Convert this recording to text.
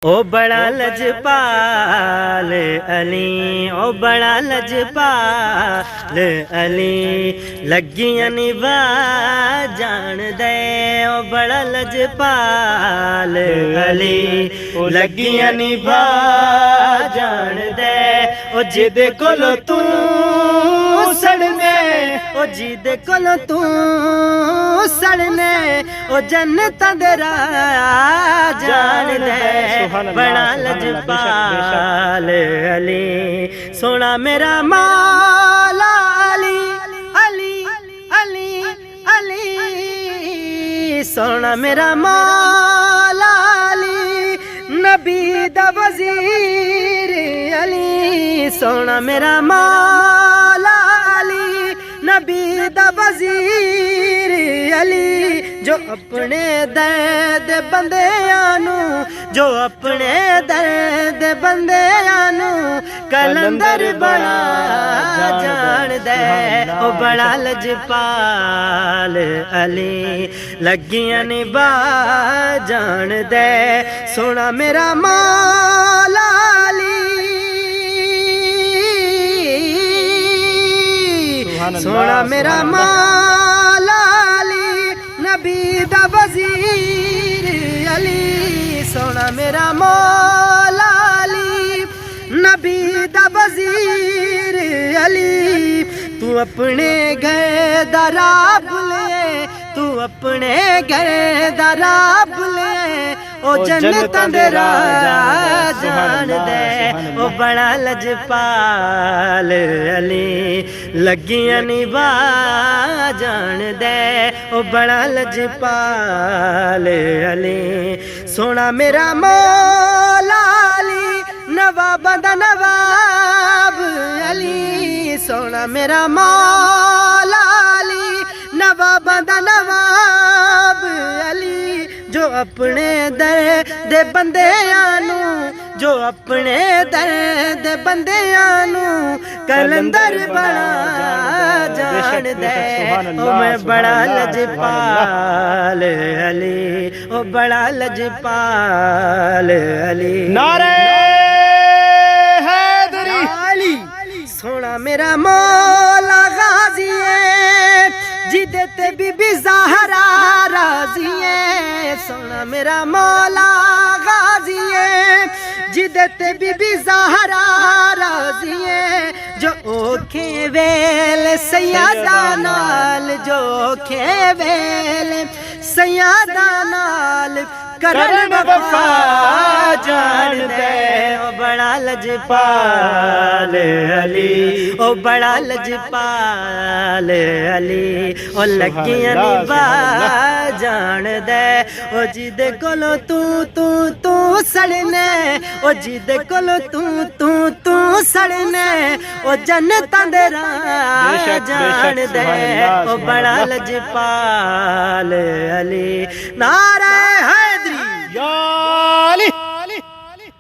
او بڑا لجپال علی، او بڑا لجپال علی، لگیاں نبھا جان دے، او بڑا لجپال علی، لگیاں نبھا جان دے، او جدے کولو تو سڑنے، او جدے کولو تو سڑنے، او جنتاں دے راہ جان دے، بڑا لجپال علی، سونا میرا مولا علی، علی علی علی، سونا میرا مولا علی، نبی دا وزیر علی، سونا میرا مولا علی، نبی دا وزیر علی، جو اپنے درد بندیاں، جو اپنے درد بندیاں کلندر بڑا جان دے، او بڑا لجپال علی، لگیاں نبھا جان دے، سونا میرا مولا علی، سونا میرا مولا علی، نبی دا وزیر علی، سونا میرا مولا علی، نبی دا وزیر علی، تو اپنے گھر دا راہ بھلے، تو اپنے گھر دا راہ بھلے، او جنتاں دے راہ جان دے، او بڑا لجپال علی، لگیاں نبھا جان دے، او بڑا لجپال علی، سونا میرا مولا علی، نواباں دا نواب علی، سونا میرا مولا علی، نواباں دا نواب علی، جو اپنے درد بندیاں، جو اپنے درد بندیاں کلندر بڑا جان دے، او میں بڑا لجپال علی، او بڑا لجپال علی، نعرہ حیدری، سونا میرا مولا غازی ہے، جدے تے بی بی زہرا راضی ہے، سونا میرا مولا غازی ہے، جدے تے بی بی زہرا راضی ہے، جو اوکھے ویل سیادہ نال، جو اوکھے ویل سیادہ نال کرن وفا جان دے، او بڑا لجپال علی، او بڑا لجپال علی، او لگیاں نبھا جان دے، او جدے کولو تو سڑنے، او جدے کولو تو سڑنے، او جنتاں دے راہ جان دے، او بڑا لجپال علی، نعرہ ہے